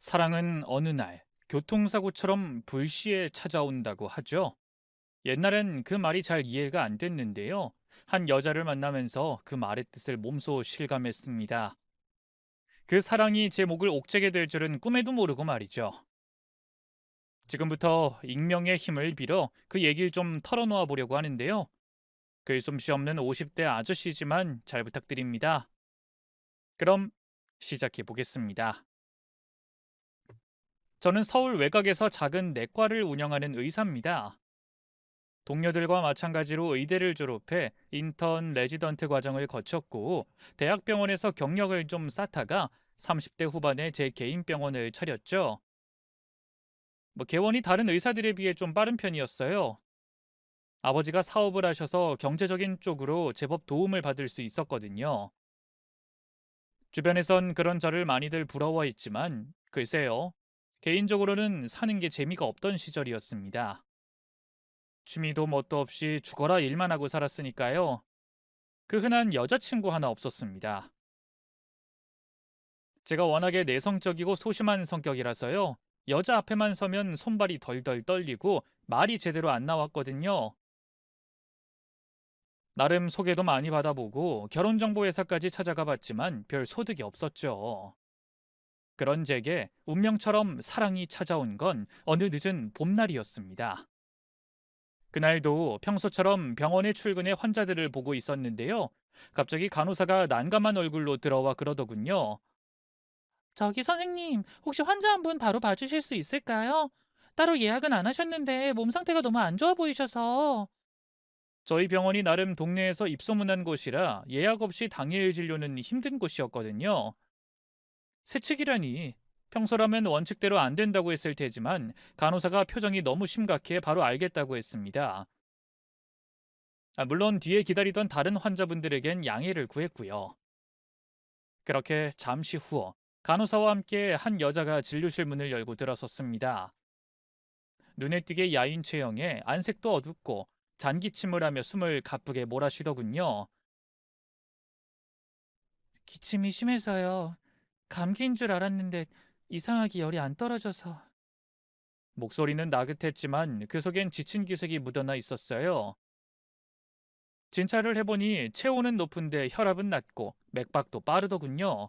사랑은 어느 날 교통사고처럼 불시에 찾아온다고 하죠. 옛날엔 그 말이 잘 이해가 안 됐는데요. 한 여자를 만나면서 그 말의 뜻을 몸소 실감했습니다. 그 사랑이 제 목을 옥죄게 될 줄은 꿈에도 모르고 말이죠. 지금부터 익명의 힘을 빌어 그 얘기를 좀 털어놓아 보려고 하는데요. 글솜씨 없는 50대 아저씨지만 잘 부탁드립니다. 그럼 시작해 보겠습니다. 저는 서울 외곽에서 작은 내과를 운영하는 의사입니다. 동료들과 마찬가지로 의대를 졸업해 인턴 레지던트 과정을 거쳤고 대학병원에서 경력을 좀 쌓다가 30대 후반에 제 개인 병원을 차렸죠. 개원이 다른 의사들에 비해 좀 빠른 편이었어요. 아버지가 사업을 하셔서 경제적인 쪽으로 제법 도움을 받을 수 있었거든요. 주변에선 그런 저를 많이들 부러워했지만 글쎄요. 개인적으로는 사는 게 재미가 없던 시절이었습니다. 취미도 뭣도 없이 죽어라 일만 하고 살았으니까요. 그 흔한 여자친구 하나 없었습니다. 제가 워낙에 내성적이고 소심한 성격이라서요. 여자 앞에만 서면 손발이 덜덜 떨리고 말이 제대로 안 나왔거든요. 나름 소개도 많이 받아보고 결혼정보회사까지 찾아가 봤지만 별 소득이 없었죠. 그런 제게 운명처럼 사랑이 찾아온 건 어느 늦은 봄날이었습니다. 그날도 평소처럼 병원에 출근해 환자들을 보고 있었는데요. 갑자기 간호사가 난감한 얼굴로 들어와 그러더군요. 저기 선생님, 혹시 환자 한 분 바로 봐주실 수 있을까요? 따로 예약은 안 하셨는데 몸 상태가 너무 안 좋아 보이셔서. 저희 병원이 나름 동네에서 입소문난 곳이라 예약 없이 당일 진료는 힘든 곳이었거든요. 세칙이라니. 평소라면 원칙대로 안 된다고 했을 테지만 간호사가 표정이 너무 심각해 바로 알겠다고 했습니다. 물론 뒤에 기다리던 다른 환자분들에겐 양해를 구했고요. 그렇게 잠시 후 간호사와 함께 한 여자가 진료실 문을 열고 들어섰습니다. 눈에 띄게 야윈 체형에 안색도 어둡고 잔기침을 하며 숨을 가쁘게 몰아쉬더군요. 기침이 심해서요. 감기인 줄 알았는데 이상하게 열이 안 떨어져서. 목소리는 나긋했지만 그 속엔 지친 기색이 묻어나 있었어요. 진찰을 해보니 체온은 높은데 혈압은 낮고 맥박도 빠르더군요.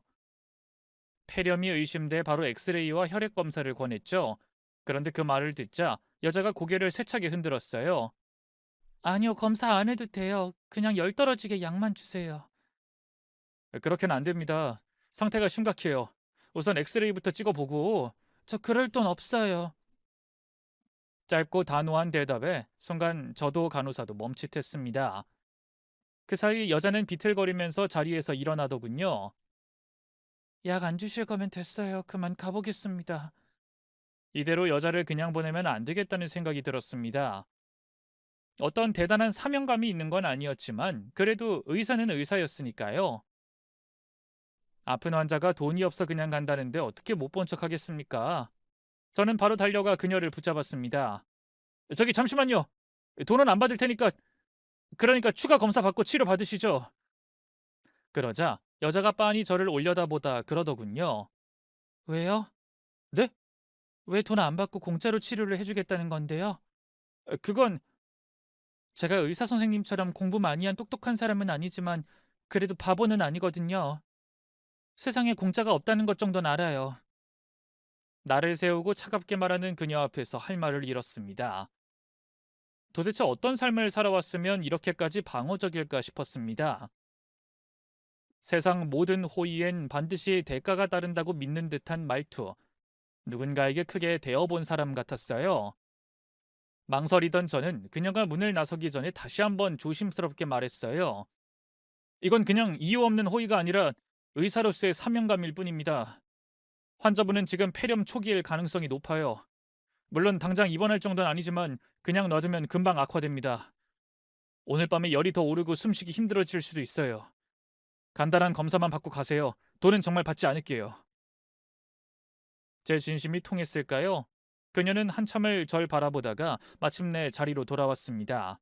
폐렴이 의심돼 바로 엑스레이와 혈액 검사를 권했죠. 그런데 그 말을 듣자 여자가 고개를 세차게 흔들었어요. 아니요, 검사 안 해도 돼요. 그냥 열 떨어지게 약만 주세요. 그렇게는 안 됩니다. 상태가 심각해요. 우선 엑스레이부터 찍어보고. 저 그럴 돈 없어요. 짧고 단호한 대답에 순간 저도 간호사도 멈칫했습니다. 그 사이 여자는 비틀거리면서 자리에서 일어나더군요. 약 안 주실 거면 됐어요. 그만 가보겠습니다. 이대로 여자를 그냥 보내면 안 되겠다는 생각이 들었습니다. 어떤 대단한 사명감이 있는 건 아니었지만 그래도 의사는 의사였으니까요. 아픈 환자가 돈이 없어 그냥 간다는데 어떻게 못 본 척 하겠습니까? 저는 바로 달려가 그녀를 붙잡았습니다. 저기 잠시만요. 돈은 안 받을 테니까 그러니까 추가 검사 받고 치료 받으시죠. 그러자 여자가 빤히 저를 올려다보다 그러더군요. 왜요? 네? 왜 돈 안 받고 공짜로 치료를 해주겠다는 건데요? 그건 제가 의사 선생님처럼 공부 많이 한 똑똑한 사람은 아니지만 그래도 바보는 아니거든요. 세상에 공짜가 없다는 것 정도는 알아요. 나를 세우고 차갑게 말하는 그녀 앞에서 할 말을 잃었습니다. 도대체 어떤 삶을 살아왔으면 이렇게까지 방어적일까 싶었습니다. 세상 모든 호의엔 반드시 대가가 따른다고 믿는 듯한 말투. 누군가에게 크게 대어본 사람 같았어요. 망설이던 저는 그녀가 문을 나서기 전에 다시 한번 조심스럽게 말했어요. 이건 그냥 이유 없는 호의가 아니라 의사로서의 사명감일 뿐입니다. 환자분은 지금 폐렴 초기일 가능성이 높아요. 물론 당장 입원할 정도는 아니지만 그냥 놔두면 금방 악화됩니다. 오늘 밤에 열이 더 오르고 숨쉬기 힘들어질 수도 있어요. 간단한 검사만 받고 가세요. 돈은 정말 받지 않을게요. 제 진심이 통했을까요? 그녀는 한참을 절 바라보다가 마침내 자리로 돌아왔습니다.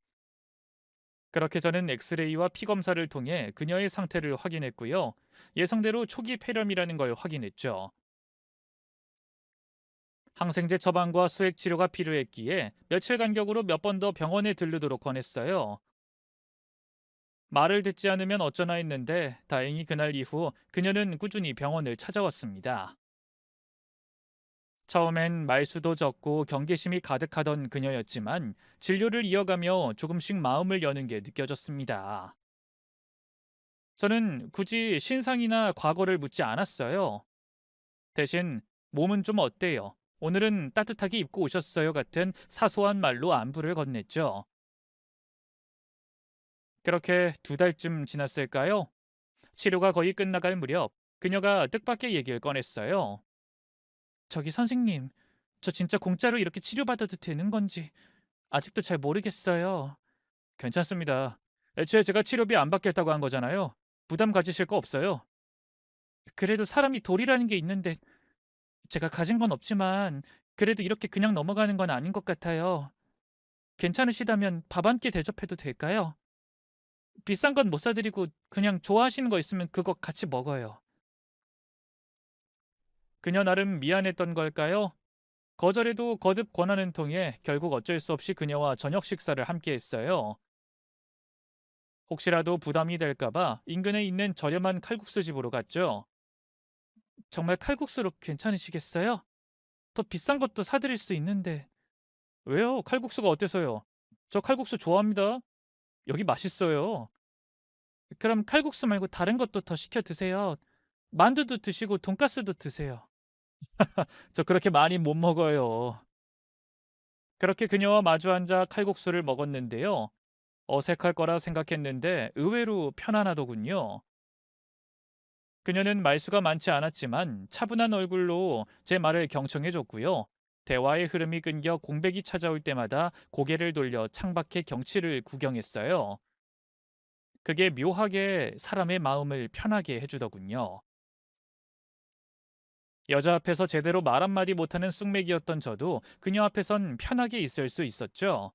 그렇게 저는 엑스레이와 피 검사를 통해 그녀의 상태를 확인했고요. 예상대로 초기 폐렴이라는 걸 확인했죠. 항생제 처방과 수액 치료가 필요했기에 며칠 간격으로 몇 번 더 병원에 들르도록 권했어요. 말을 듣지 않으면 어쩌나 했는데 다행히 그날 이후 그녀는 꾸준히 병원을 찾아왔습니다. 처음엔 말수도 적고 경계심이 가득하던 그녀였지만 진료를 이어가며 조금씩 마음을 여는 게 느껴졌습니다. 저는 굳이 신상이나 과거를 묻지 않았어요. 대신 몸은 좀 어때요? 오늘은 따뜻하게 입고 오셨어요? 같은 사소한 말로 안부를 건넸죠. 그렇게 2달쯤 지났을까요? 치료가 거의 끝나갈 무렵 그녀가 뜻밖의 얘기를 꺼냈어요. 저기 선생님, 저 진짜 공짜로 이렇게 치료받아도 되는 건지 아직도 잘 모르겠어요. 괜찮습니다. 애초에 제가 치료비 안 받겠다고 한 거잖아요. 부담 가지실 거 없어요. 그래도 사람이 도리라는 게 있는데 제가 가진 건 없지만 그래도 이렇게 그냥 넘어가는 건 아닌 것 같아요. 괜찮으시다면 밥 한 끼 대접해도 될까요? 비싼 건 못 사드리고 그냥 좋아하시는 거 있으면 그거 같이 먹어요. 그녀 나름 미안했던 걸까요? 거절해도 거듭 권하는 통에 결국 어쩔 수 없이 그녀와 저녁 식사를 함께 했어요. 혹시라도 부담이 될까봐 인근에 있는 저렴한 칼국수 집으로 갔죠. 정말 칼국수로 괜찮으시겠어요? 더 비싼 것도 사드릴 수 있는데. 왜요? 칼국수가 어때서요? 저 칼국수 좋아합니다. 여기 맛있어요. 그럼 칼국수 말고 다른 것도 더 시켜 드세요. 만두도 드시고 돈가스도 드세요. 저 그렇게 많이 못 먹어요. 그렇게 그녀와 마주 앉아 칼국수를 먹었는데요. 어색할 거라 생각했는데 의외로 편안하더군요. 그녀는 말수가 많지 않았지만 차분한 얼굴로 제 말을 경청해 줬고요. 대화의 흐름이 끊겨 공백이 찾아올 때마다 고개를 돌려 창밖의 경치를 구경했어요. 그게 묘하게 사람의 마음을 편하게 해주더군요. 여자 앞에서 제대로 말 한마디 못하는 쑥맥이었던 저도 그녀 앞에선 편하게 있을 수 있었죠.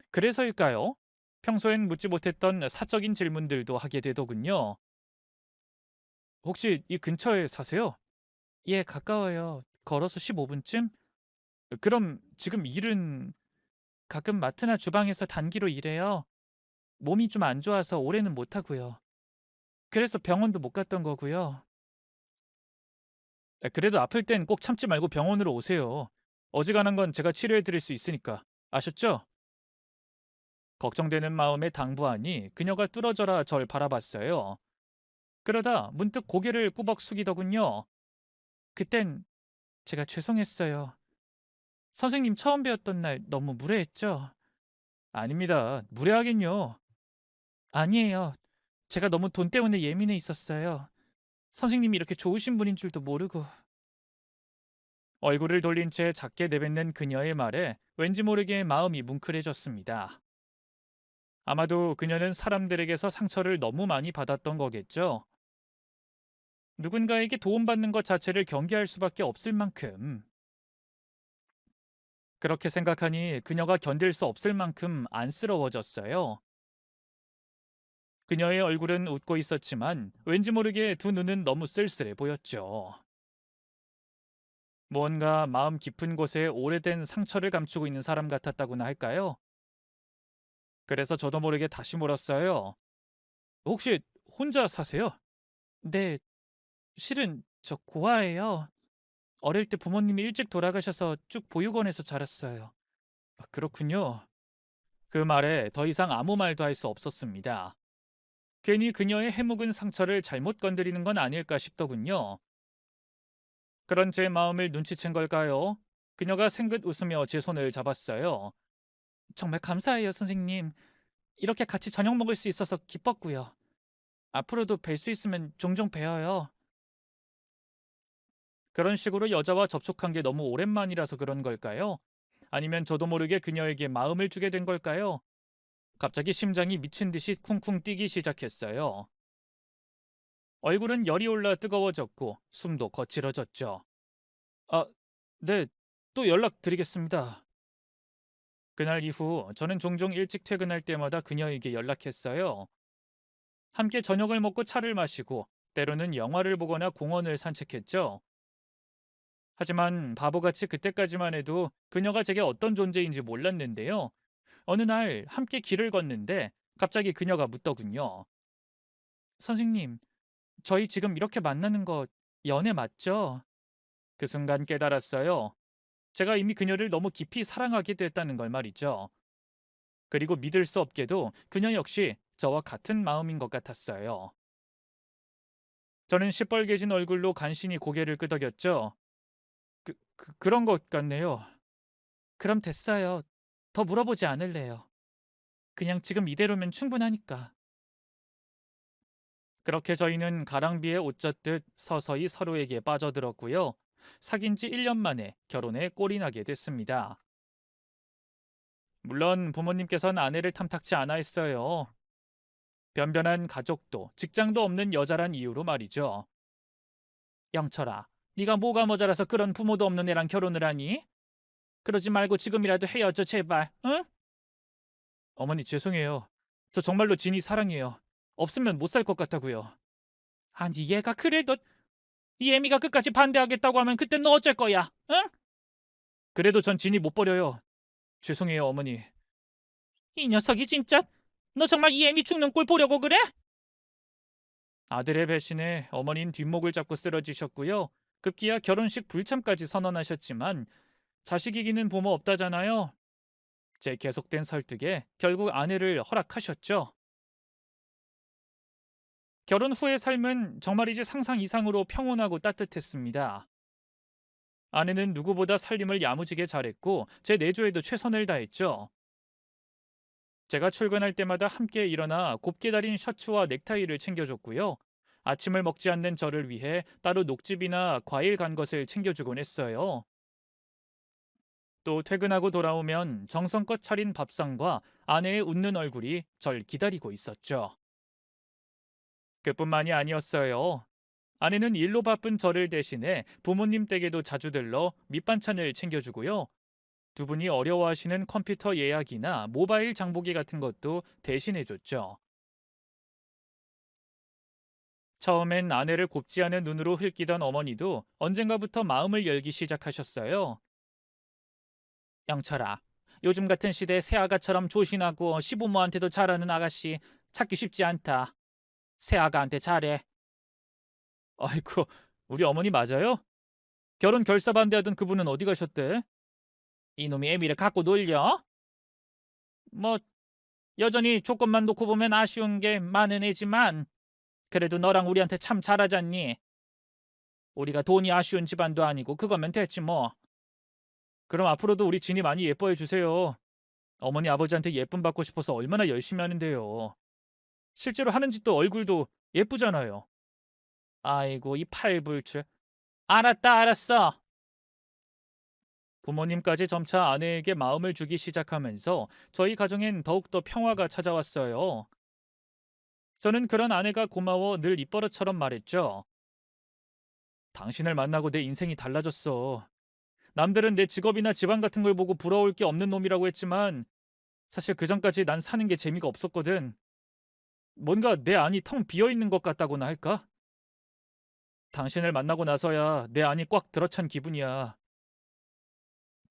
그래서일까요? 평소엔 묻지 못했던 사적인 질문들도 하게 되더군요. 혹시 이 근처에 사세요? 예, 가까워요. 걸어서 15분쯤? 그럼 지금 일은 가끔 마트나 주방에서 단기로 일해요. 몸이 좀 안 좋아서 오래는 못 하고요. 그래서 병원도 못 갔던 거고요. 그래도 아플 땐 꼭 참지 말고 병원으로 오세요. 어지간한 건 제가 치료해 드릴 수 있으니까. 아셨죠? 걱정되는 마음에 당부하니 그녀가 뚫어져라 절 바라봤어요. 그러다 문득 고개를 꾸벅 숙이더군요. 그땐 제가 죄송했어요. 선생님 처음 배웠던 날 너무 무례했죠? 아닙니다. 무례하긴요. 아니에요. 제가 너무 돈 때문에 예민해 있었어요. 선생님이 이렇게 좋으신 분인 줄도 모르고. 얼굴을 돌린 채 작게 내뱉는 그녀의 말에 왠지 모르게 마음이 뭉클해졌습니다. 아마도 그녀는 사람들에게서 상처를 너무 많이 받았던 거겠죠. 누군가에게 도움받는 것 자체를 경계할 수밖에 없을 만큼. 그렇게 생각하니 그녀가 견딜 수 없을 만큼 안쓰러워졌어요. 그녀의 얼굴은 웃고 있었지만 왠지 모르게 두 눈은 너무 쓸쓸해 보였죠. 뭔가 마음 깊은 곳에 오래된 상처를 감추고 있는 사람 같았다고나 할까요? 그래서 저도 모르게 다시 물었어요. 혹시 혼자 사세요? 네, 실은 저 고아예요. 어릴 때 부모님이 일찍 돌아가셔서 쭉 보육원에서 자랐어요. 아, 그렇군요. 그 말에 더 이상 아무 말도 할 수 없었습니다. 괜히 그녀의 해묵은 상처를 잘못 건드리는 건 아닐까 싶더군요. 그런 제 마음을 눈치챈 걸까요? 그녀가 생긋 웃으며 제 손을 잡았어요. 정말 감사해요, 선생님. 이렇게 같이 저녁 먹을 수 있어서 기뻤고요. 앞으로도 뵐 수 있으면 종종 뵈어요. 그런 식으로 여자와 접촉한 게 너무 오랜만이라서 그런 걸까요? 아니면 저도 모르게 그녀에게 마음을 주게 된 걸까요? 갑자기 심장이 미친 듯이 쿵쿵 뛰기 시작했어요. 얼굴은 열이 올라 뜨거워졌고 숨도 거칠어졌죠. 아, 네, 또 연락드리겠습니다. 그날 이후 저는 종종 일찍 퇴근할 때마다 그녀에게 연락했어요. 함께 저녁을 먹고 차를 마시고 때로는 영화를 보거나 공원을 산책했죠. 하지만 바보같이 그때까지만 해도 그녀가 제게 어떤 존재인지 몰랐는데요. 어느 날 함께 길을 걷는데 갑자기 그녀가 묻더군요. 선생님, 저희 지금 이렇게 만나는 거 연애 맞죠? 그 순간 깨달았어요. 제가 이미 그녀를 너무 깊이 사랑하게 됐다는 걸 말이죠. 그리고 믿을 수 없게도 그녀 역시 저와 같은 마음인 것 같았어요. 저는 시뻘개진 얼굴로 간신히 고개를 끄덕였죠. 그런 것 같네요. 그럼 됐어요. 더 물어보지 않을래요. 그냥 지금 이대로면 충분하니까. 그렇게 저희는 가랑비에 옷 젖듯 서서히 서로에게 빠져들었고요. 사귄 지 1년 만에 결혼에 꼴이 나게 됐습니다. 물론 부모님께서는 아내를 탐탁치 않아 했어요. 변변한 가족도 직장도 없는 여자란 이유로 말이죠. 영철아, 네가 뭐가 모자라서 그런 부모도 없는 애랑 결혼을 하니? 그러지 말고 지금이라도 헤어져 제발, 응? 어머니 죄송해요. 저 정말로 진이 사랑해요. 없으면 못 살 것 같다고요. 아니 얘가 그래도 이 애미가 끝까지 반대하겠다고 하면 그때 너 어쩔 거야, 응? 그래도 전 진이 못 버려요. 죄송해요 어머니. 이 녀석이 진짜 너 정말 이 애미 죽는 꼴 보려고 그래? 아들의 배신에 어머니는 뒷목을 잡고 쓰러지셨고요. 급기야 결혼식 불참까지 선언하셨지만 자식 이기는 부모 없다잖아요. 제 계속된 설득에 결국 아내를 허락하셨죠. 결혼 후의 삶은 정말이지 상상 이상으로 평온하고 따뜻했습니다. 아내는 누구보다 살림을 야무지게 잘했고 제 내조에도 최선을 다했죠. 제가 출근할 때마다 함께 일어나 곱게 다린 셔츠와 넥타이를 챙겨줬고요. 아침을 먹지 않는 저를 위해 따로 녹즙이나 과일 간 것을 챙겨주곤 했어요. 또 퇴근하고 돌아오면 정성껏 차린 밥상과 아내의 웃는 얼굴이 절 기다리고 있었죠. 그뿐만이 아니었어요. 아내는 일로 바쁜 저를 대신해 부모님 댁에도 자주 들러 밑반찬을 챙겨주고요. 두 분이 어려워하시는 컴퓨터 예약이나 모바일 장보기 같은 것도 대신해줬죠. 처음엔 아내를 곱지 않은 눈으로 흘끼던 어머니도 언젠가부터 마음을 열기 시작하셨어요. 영철아, 요즘 같은 시대에 새아가처럼 조신하고 시부모한테도 잘하는 아가씨 찾기 쉽지 않다. 새아가한테 잘해. 아이고, 우리 어머니 맞아요? 결혼 결사 반대하던 그분은 어디 가셨대? 이놈이 애미를 갖고 놀려? 뭐 여전히 조건만 놓고 보면 아쉬운 게 많은 애지만 그래도 너랑 우리한테 참 잘하잖니. 우리가 돈이 아쉬운 집안도 아니고 그거면 됐지 뭐. 그럼 앞으로도 우리 진이 많이 예뻐해 주세요. 어머니 아버지한테 예쁨 받고 싶어서 얼마나 열심히 하는데요. 실제로 하는 짓도 얼굴도 예쁘잖아요. 아이고 이 팔불출. 알았다 알았어. 부모님까지 점차 아내에게 마음을 주기 시작하면서 저희 가정엔 더욱더 평화가 찾아왔어요. 저는 그런 아내가 고마워 늘 입버릇처럼 말했죠. 당신을 만나고 내 인생이 달라졌어. 남들은 내 직업이나 집안 같은 걸 보고 부러울 게 없는 놈이라고 했지만 사실 그 전까지 난 사는 게 재미가 없었거든. 뭔가 내 안이 텅 비어 있는 것 같다고나 할까? 당신을 만나고 나서야 내 안이 꽉 들어찬 기분이야.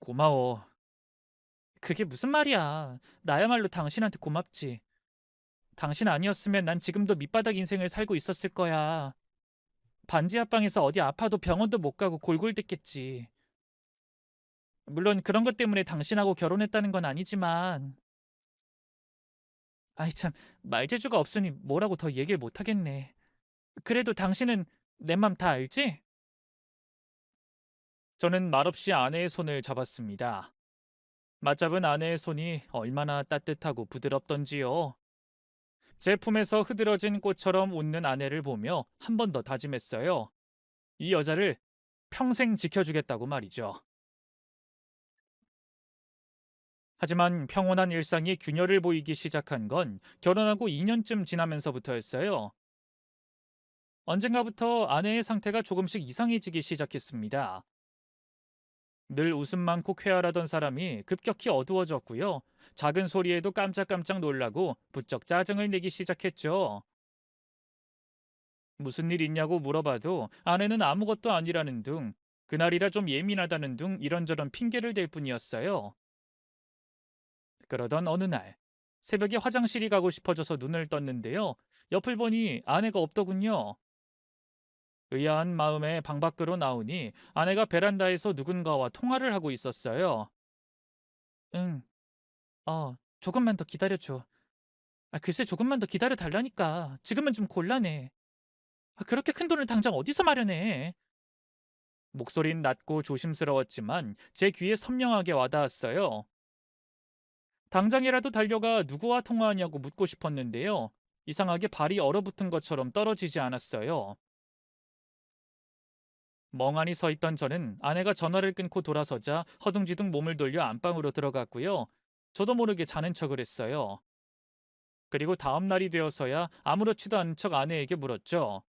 고마워. 그게 무슨 말이야. 나야말로 당신한테 고맙지. 당신 아니었으면 난 지금도 밑바닥 인생을 살고 있었을 거야. 반지 하방에서 어디 아파도 병원도 못 가고 골골댔겠지. 물론 그런 것 때문에 당신하고 결혼했다는 건 아니지만 아이 참 말재주가 없으니 뭐라고 더 얘기를 못 하겠네. 그래도 당신은 내 맘 다 알지? 저는 말없이 아내의 손을 잡았습니다. 맞잡은 아내의 손이 얼마나 따뜻하고 부드럽던지요. 제 품에서 흐드러진 꽃처럼 웃는 아내를 보며 한 번 더 다짐했어요. 이 여자를 평생 지켜주겠다고 말이죠. 하지만 평온한 일상이 균열을 보이기 시작한 건 결혼하고 2년쯤 지나면서부터였어요. 언젠가부터 아내의 상태가 조금씩 이상해지기 시작했습니다. 늘 웃음 많고 쾌활하던 사람이 급격히 어두워졌고요. 작은 소리에도 깜짝깜짝 놀라고 부쩍 짜증을 내기 시작했죠. 무슨 일 있냐고 물어봐도 아내는 아무것도 아니라는 둥 그날이라 좀 예민하다는 둥 이런저런 핑계를 댈 뿐이었어요. 그러던 어느 날, 새벽에 화장실이 가고 싶어져서 눈을 떴는데요. 옆을 보니 아내가 없더군요. 의아한 마음에 방 밖으로 나오니 아내가 베란다에서 누군가와 통화를 하고 있었어요. 응, 조금만 더 기다려줘. 글쎄 조금만 더 기다려 달라니까. 지금은 좀 곤란해. 그렇게 큰 돈을 당장 어디서 마련해? 목소리는 낮고 조심스러웠지만 제 귀에 선명하게 와닿았어요. 당장이라도 달려가 누구와 통화하냐고 묻고 싶었는데요. 이상하게 발이 얼어붙은 것처럼 떨어지지 않았어요. 멍하니 서 있던 저는 아내가 전화를 끊고 돌아서자 허둥지둥 몸을 돌려 안방으로 들어갔고요. 저도 모르게 자는 척을 했어요. 그리고 다음 날이 되어서야 아무렇지도 않은 척 아내에게 물었죠.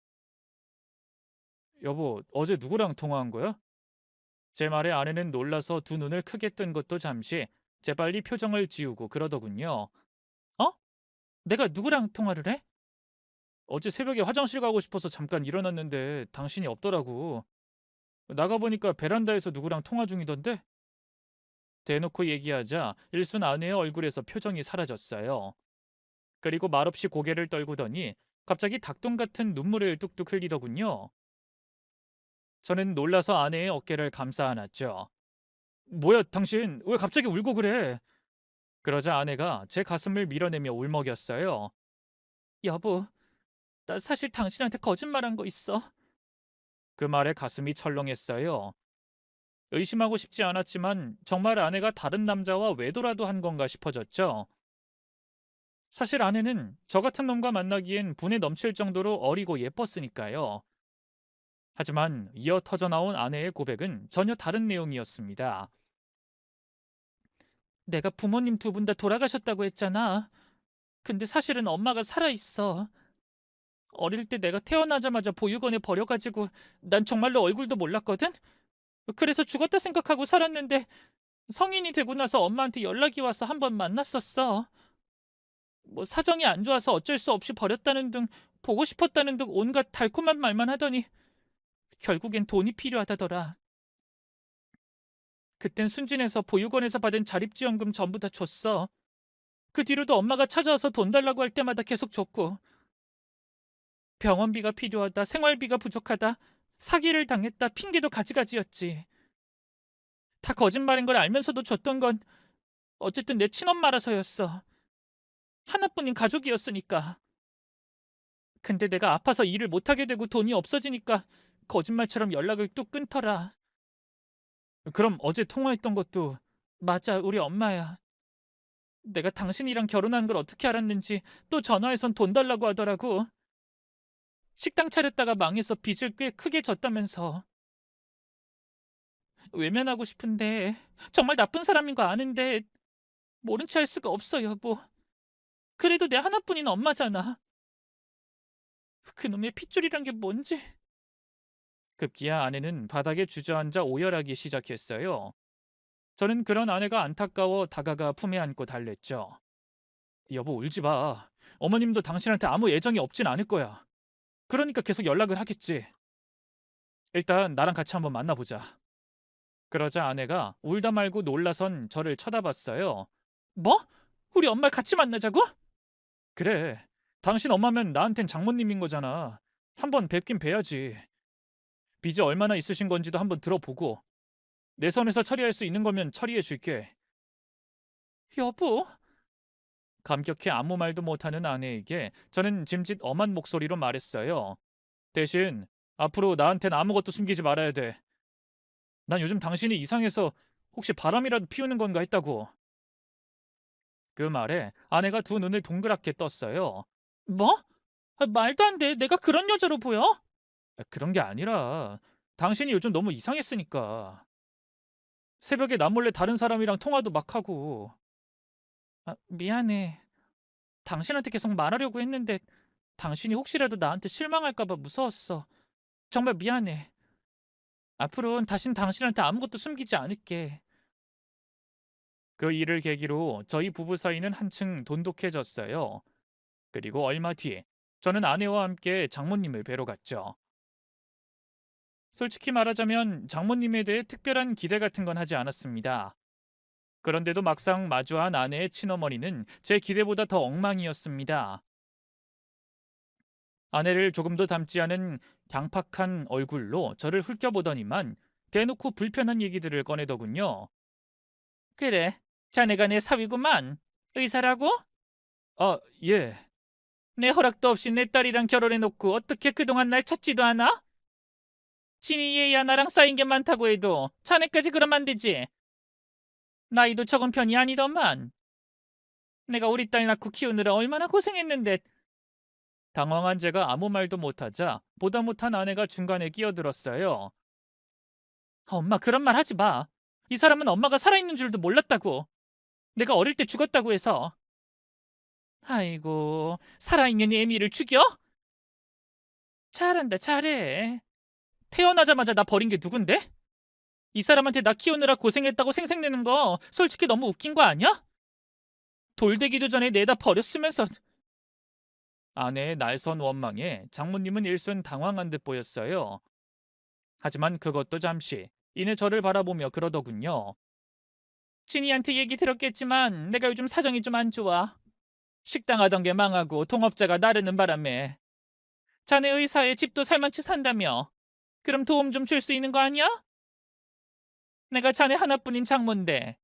여보, 어제 누구랑 통화한 거야? 제 말에 아내는 놀라서 두 눈을 크게 뜬 것도 잠시 재빨리 표정을 지우고 그러더군요. 어? 내가 누구랑 통화를 해? 어제 새벽에 화장실 가고 싶어서 잠깐 일어났는데 당신이 없더라고. 나가보니까 베란다에서 누구랑 통화 중이던데? 대놓고 얘기하자 일순 아내의 얼굴에서 표정이 사라졌어요. 그리고 말없이 고개를 떨구더니 갑자기 닭똥 같은 눈물을 뚝뚝 흘리더군요. 저는 놀라서 아내의 어깨를 감싸 안았죠. 뭐야, 당신 왜 갑자기 울고 그래? 그러자 아내가 제 가슴을 밀어내며 울먹였어요. 여보, 나 사실 당신한테 거짓말한 거 있어. 그 말에 가슴이 철렁했어요. 의심하고 싶지 않았지만 정말 아내가 다른 남자와 외도라도 한 건가 싶어졌죠. 사실 아내는 저 같은 놈과 만나기엔 분에 넘칠 정도로 어리고 예뻤으니까요. 하지만 이어 터져나온 아내의 고백은 전혀 다른 내용이었습니다. 내가 부모님 두 분 다 돌아가셨다고 했잖아. 근데 사실은 엄마가 살아있어. 어릴 때 내가 태어나자마자 보육원에 버려가지고 난 정말로 얼굴도 몰랐거든? 그래서 죽었다 생각하고 살았는데 성인이 되고 나서 엄마한테 연락이 와서 한번 만났었어. 뭐 사정이 안 좋아서 어쩔 수 없이 버렸다는 등 보고 싶었다는 등 온갖 달콤한 말만 하더니 결국엔 돈이 필요하다더라. 그땐 순진해서 보육원에서 받은 자립지원금 전부 다 줬어. 그 뒤로도 엄마가 찾아와서 돈 달라고 할 때마다 계속 줬고 병원비가 필요하다, 생활비가 부족하다, 사기를 당했다 핑계도 가지가지였지. 다 거짓말인 걸 알면서도 줬던 건 어쨌든 내 친엄마라서였어. 하나뿐인 가족이었으니까. 근데 내가 아파서 일을 못하게 되고 돈이 없어지니까 거짓말처럼 연락을 뚝 끊더라. 그럼 어제 통화했던 것도 맞아, 우리 엄마야. 내가 당신이랑 결혼한 걸 어떻게 알았는지 또 전화해선 돈 달라고 하더라고. 식당 차렸다가 망해서 빚을 꽤 크게 졌다면서. 외면하고 싶은데 정말 나쁜 사람인 거 아는데 모른 체 할 수가 없어, 여보. 그래도 내 하나뿐인 엄마잖아. 그놈의 핏줄이란 게 뭔지. 급기야 아내는 바닥에 주저앉아 오열하기 시작했어요. 저는 그런 아내가 안타까워 다가가 품에 안고 달랬죠. 여보, 울지 마. 어머님도 당신한테 아무 애정이 없진 않을 거야. 그러니까 계속 연락을 하겠지. 일단 나랑 같이 한번 만나보자. 그러자 아내가 울다 말고 놀라선 저를 쳐다봤어요. 뭐? 우리 엄마 같이 만나자고? 그래. 당신 엄마면 나한텐 장모님인 거잖아. 한번 뵙긴 뵈야지. 빚이 얼마나 있으신 건지도 한번 들어보고 내 선에서 처리할 수 있는 거면 처리해 줄게. 여보. 감격해 아무 말도 못하는 아내에게 저는 짐짓 엄한 목소리로 말했어요. 대신 앞으로 나한텐 아무것도 숨기지 말아야 돼. 난 요즘 당신이 이상해서 혹시 바람이라도 피우는 건가 했다고. 그 말에 아내가 두 눈을 동그랗게 떴어요. 뭐? 말도 안 돼. 내가 그런 여자로 보여? 그런 게 아니라 당신이 요즘 너무 이상했으니까. 새벽에 나 몰래 다른 사람이랑 통화도 막 하고. 미안해. 당신한테 계속 말하려고 했는데 당신이 혹시라도 나한테 실망할까 봐 무서웠어. 정말 미안해. 앞으로는 다신 당신한테 아무것도 숨기지 않을게. 그 일을 계기로 저희 부부 사이는 한층 돈독해졌어요. 그리고 얼마 뒤에 저는 아내와 함께 장모님을 뵈러 갔죠. 솔직히 말하자면 장모님에 대해 특별한 기대 같은 건 하지 않았습니다. 그런데도 막상 마주한 아내의 친어머니는 제 기대보다 더 엉망이었습니다. 아내를 조금도 닮지 않은 강팍한 얼굴로 저를 훑겨보더니만 대놓고 불편한 얘기들을 꺼내더군요. 그래, 자네가 내 사위구만. 의사라고? 아, 예. 내 허락도 없이 내 딸이랑 결혼해놓고 어떻게 그동안 날 찾지도 않아? 친히 얘야 나랑 쌓인 게 많다고 해도 자네까지 그러면 안 되지. 나이도 적은 편이 아니더만. 내가 우리 딸 낳고 키우느라 얼마나 고생했는데. 당황한 제가 아무 말도 못하자 보다 못한 아내가 중간에 끼어들었어요. 엄마 그런 말 하지 마. 이 사람은 엄마가 살아있는 줄도 몰랐다고. 내가 어릴 때 죽었다고 해서. 아이고, 살아있는 애미를 죽여? 잘한다, 잘해. 태어나자마자 나 버린 게 누군데? 이 사람한테 나 키우느라 고생했다고 생색내는 거 솔직히 너무 웃긴 거 아니야? 돌되기도 전에 내다 버렸으면서. 아내의 날선 원망에 장모님은 일순 당황한 듯 보였어요. 하지만 그것도 잠시 이내 저를 바라보며 그러더군요. 진이한테 얘기 들었겠지만 내가 요즘 사정이 좀 안 좋아. 식당 하던 게 망하고 동업자가 나르는 바람에 자네 의사에 집도 살만치 산다며. 그럼 도움 좀 줄 수 있는 거 아니야? 내가 자네 하나뿐인 장모인데.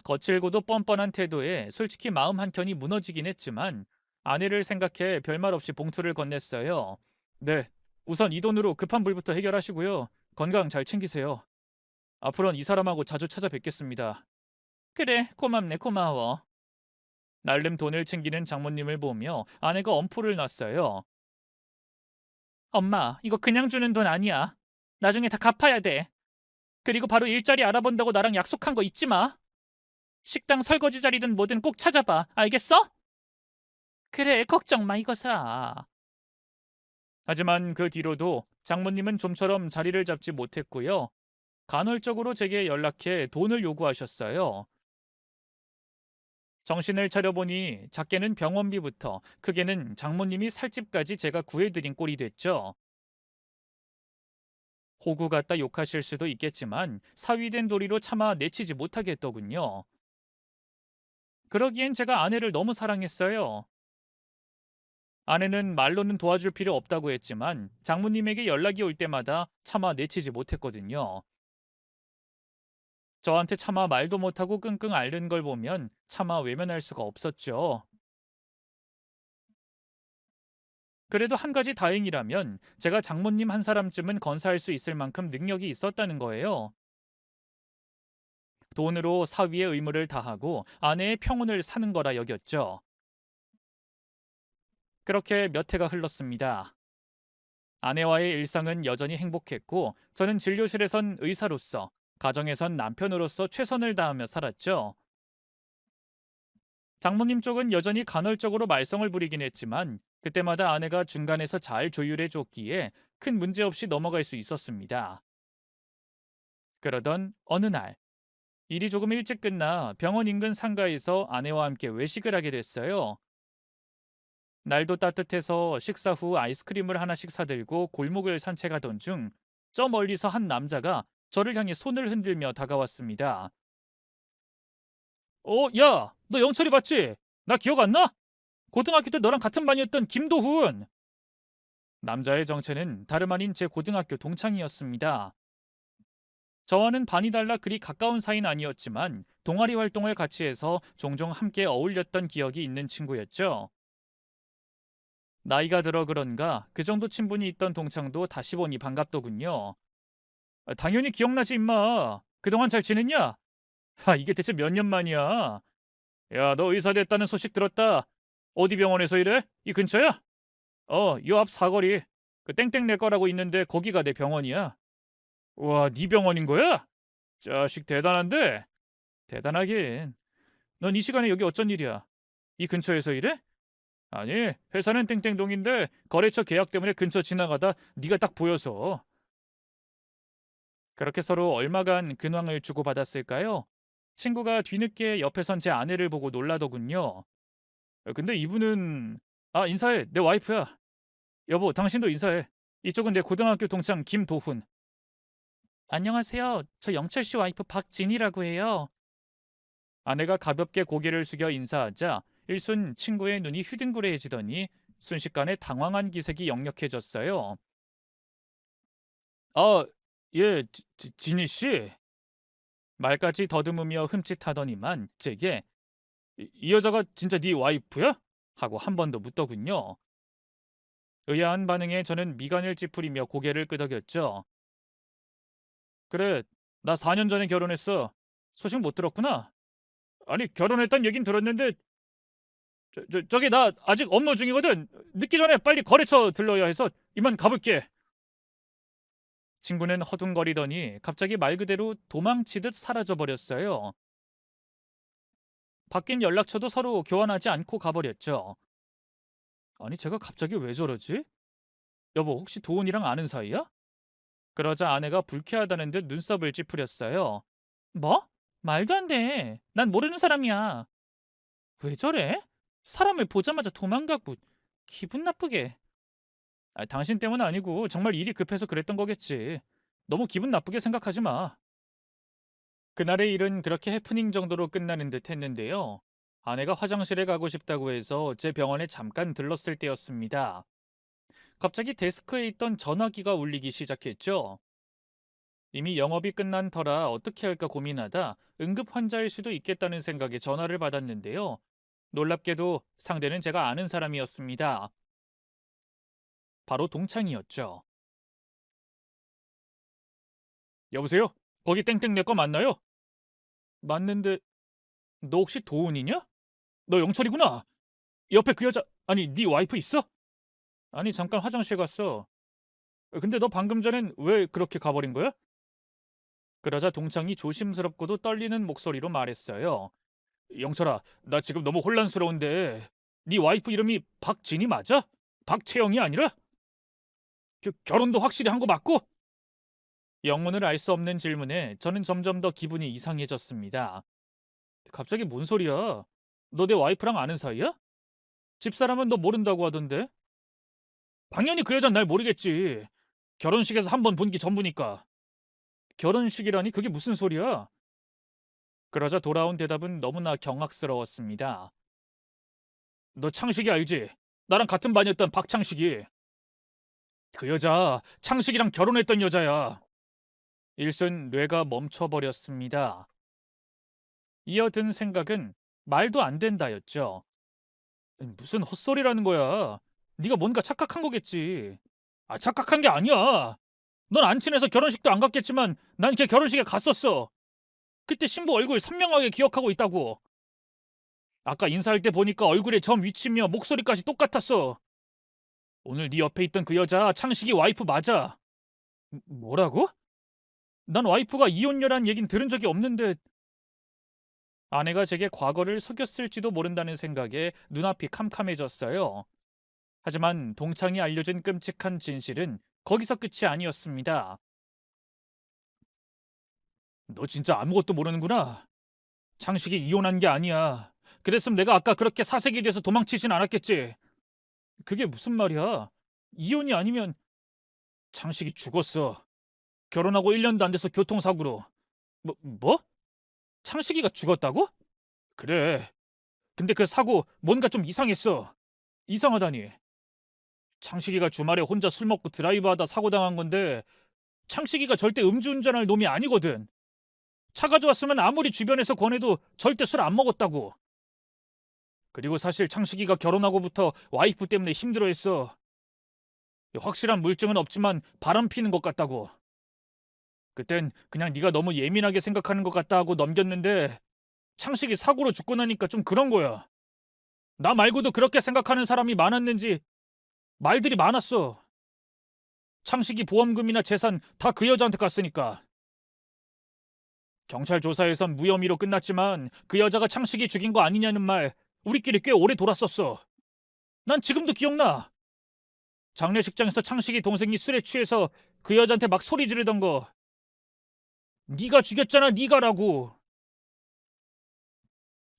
거칠고도 뻔뻔한 태도에 솔직히 마음 한켠이 무너지긴 했지만 아내를 생각해 별말 없이 봉투를 건넸어요. 네, 우선 이 돈으로 급한 불부터 해결하시고요. 건강 잘 챙기세요. 앞으로는 이 사람하고 자주 찾아뵙겠습니다. 그래, 고맙네, 고마워. 날름 돈을 챙기는 장모님을 보며 아내가 엄포를 놨어요. 엄마, 이거 그냥 주는 돈 아니야. 나중에 다 갚아야 돼. 그리고 바로 일자리 알아본다고 나랑 약속한 거 잊지 마. 식당 설거지 자리든 뭐든 꼭 찾아봐. 알겠어? 그래, 걱정 마, 이거 사. 하지만 그 뒤로도 장모님은 좀처럼 자리를 잡지 못했고요. 간헐적으로 제게 연락해 돈을 요구하셨어요. 정신을 차려보니 작게는 병원비부터 크게는 장모님이 살 집까지 제가 구해드린 꼴이 됐죠. 호구 같다 욕하실 수도 있겠지만 사위된 도리로 차마 내치지 못하겠더군요. 그러기엔 제가 아내를 너무 사랑했어요. 아내는 말로는 도와줄 필요 없다고 했지만 장모님에게 연락이 올 때마다 차마 내치지 못했거든요. 저한테 차마 말도 못하고 끙끙 앓는 걸 보면 차마 외면할 수가 없었죠. 그래도 한 가지 다행이라면 제가 장모님 한 사람쯤은 건사할 수 있을 만큼 능력이 있었다는 거예요. 돈으로 사위의 의무를 다하고 아내의 평온을 사는 거라 여겼죠. 그렇게 몇 해가 흘렀습니다. 아내와의 일상은 여전히 행복했고 저는 진료실에선 의사로서 가정에선 남편으로서 최선을 다하며 살았죠. 장모님 쪽은 여전히 간헐적으로 말썽을 부리긴 했지만 그때마다 아내가 중간에서 잘 조율해 줬기에 큰 문제 없이 넘어갈 수 있었습니다. 그러던 어느 날 일이 조금 일찍 끝나 병원 인근 상가에서 아내와 함께 외식을 하게 됐어요. 날도 따뜻해서 식사 후 아이스크림을 하나씩 사들고 골목을 산책하던 중 저 멀리서 한 남자가 저를 향해 손을 흔들며 다가왔습니다. 야, 너 영철이 봤지? 나 기억 안 나? 고등학교 때 너랑 같은 반이었던 김도훈. 남자의 정체는 다름 아닌 제 고등학교 동창이었습니다. 저와는 반이 달라 그리 가까운 사이는 아니었지만 동아리 활동을 같이 해서 종종 함께 어울렸던 기억이 있는 친구였죠. 나이가 들어 그런가 그 정도 친분이 있던 동창도 다시 보니 반갑더군요. 당연히 기억나지 임마. 그동안 잘 지냈냐? 이게 대체 몇 년 만이야? 야, 너 의사 됐다는 소식 들었다. 어디 병원에서 일해? 이 근처야? 요 앞 사거리. 그 땡땡 내 거라고 있는데 거기가 내 병원이야. 와, 네 병원인 거야? 자식 대단한데? 대단하긴. 넌 이 시간에 여기 어쩐 일이야? 이 근처에서 일해? 아니, 회사는 땡땡동인데 거래처 계약 때문에 근처 지나가다 네가 딱 보여서. 그렇게 서로 얼마간 근황을 주고받았을까요? 친구가 뒤늦게 옆에 선 제 아내를 보고 놀라더군요. 근데 이분은 인사해. 내 와이프야. 여보, 당신도 인사해. 이쪽은 내 고등학교 동창 김도훈. 안녕하세요. 저 영철 씨 와이프 박진이라고 해요. 아내가 가볍게 고개를 숙여 인사하자 일순 친구의 눈이 휘둥그레해지더니 순식간에 당황한 기색이 역력해졌어요. 아, 예, 진희 씨. 말까지 더듬으며 흠칫하더니만 제게 이 여자가 진짜 네 와이프야? 하고 한 번 더 묻더군요. 의아한 반응에 저는 미간을 찌푸리며 고개를 끄덕였죠. 그래, 나 4년 전에 결혼했어. 소식 못 들었구나. 아니, 결혼했단 얘긴 들었는데 저기 나 아직 업무 중이거든. 늦기 전에 빨리 거래처 들러야 해서 이만 가볼게. 친구는 허둥거리더니 갑자기 말 그대로 도망치듯 사라져 버렸어요. 바뀐 연락처도 서로 교환하지 않고 가버렸죠. 아니, 제가 갑자기 왜 저러지? 여보, 혹시 도훈이랑 아는 사이야? 그러자 아내가 불쾌하다는 듯 눈썹을 찌푸렸어요. 뭐? 말도 안 돼. 난 모르는 사람이야. 왜 저래? 사람을 보자마자 도망가고 기분 나쁘게. 당신 때문 아니고 정말 일이 급해서 그랬던 거겠지. 너무 기분 나쁘게 생각하지 마. 그날의 일은 그렇게 해프닝 정도로 끝나는 듯 했는데요. 아내가 화장실에 가고 싶다고 해서 제 병원에 잠깐 들렀을 때였습니다. 갑자기 데스크에 있던 전화기가 울리기 시작했죠. 이미 영업이 끝난 터라 어떻게 할까 고민하다 응급 환자일 수도 있겠다는 생각에 전화를 받았는데요. 놀랍게도 상대는 제가 아는 사람이었습니다. 바로 동창이었죠. 여보세요? 거기 땡땡 내 거 맞나요? 맞는데 너 혹시 도훈이냐? 너 영철이구나. 옆에 그 여자 아니 네 와이프 있어? 아니 잠깐 화장실 갔어. 근데 너 방금 전엔 왜 그렇게 가버린 거야? 그러자 동창이 조심스럽고도 떨리는 목소리로 말했어요. 영철아, 나 지금 너무 혼란스러운데 네 와이프 이름이 박진이 맞아? 박채영이 아니라? 결혼도 확실히 한 거 맞고? 영문을 알 수 없는 질문에 저는 점점 더 기분이 이상해졌습니다. 갑자기 뭔 소리야? 너 내 와이프랑 아는 사이야? 집사람은 너 모른다고 하던데? 당연히 그 여잔 날 모르겠지. 결혼식에서 한 번 본 게 전부니까. 결혼식이라니 그게 무슨 소리야? 그러자 돌아온 대답은 너무나 경악스러웠습니다. 너 창식이 알지? 나랑 같은 반이었던 박창식이. 그 여자 창식이랑 결혼했던 여자야. 일순 뇌가 멈춰버렸습니다. 이어든 생각은 말도 안 된다였죠. 무슨 헛소리라는 거야. 네가 뭔가 착각한 거겠지. 착각한 게 아니야. 넌 안 친해서 결혼식도 안 갔겠지만 난 걔 결혼식에 갔었어. 그때 신부 얼굴 선명하게 기억하고 있다고. 아까 인사할 때 보니까 얼굴에 점 위치며 목소리까지 똑같았어. 오늘 네 옆에 있던 그 여자 창식이 와이프 맞아. 뭐라고? 난 와이프가 이혼녀란 얘긴 들은 적이 없는데. 아내가 제게 과거를 속였을지도 모른다는 생각에 눈앞이 캄캄해졌어요. 하지만 동창이 알려준 끔찍한 진실은 거기서 끝이 아니었습니다. 너 진짜 아무것도 모르는구나. 창식이 이혼한 게 아니야. 그랬으면 내가 아까 그렇게 사색이 돼서 도망치진 않았겠지. 그게 무슨 말이야? 이혼이 아니면 창식이 죽었어. 결혼하고 1년도 안 돼서 교통사고로. 뭐? 창식이가 죽었다고? 그래. 근데 그 사고 뭔가 좀 이상했어. 이상하다니. 창식이가 주말에 혼자 술 먹고 드라이브하다 사고 당한 건데 창식이가 절대 음주운전할 놈이 아니거든. 차 가져왔으면 아무리 주변에서 권해도 절대 술 안 먹었다고. 그리고 사실 창식이가 결혼하고부터 와이프 때문에 힘들어했어. 확실한 물증은 없지만 바람 피는 것 같다고. 그땐 그냥 네가 너무 예민하게 생각하는 것 같다 하고 넘겼는데 창식이 사고로 죽고 나니까 좀 그런 거야. 나 말고도 그렇게 생각하는 사람이 많았는지 말들이 많았어. 창식이 보험금이나 재산 다 그 여자한테 갔으니까. 경찰 조사에선 무혐의로 끝났지만 그 여자가 창식이 죽인 거 아니냐는 말 우리끼리 꽤 오래 돌았었어. 난 지금도 기억나. 장례식장에서 창식이 동생이 술에 취해서 그 여자한테 막 소리 지르던 거. 네가 죽였잖아, 네가라고.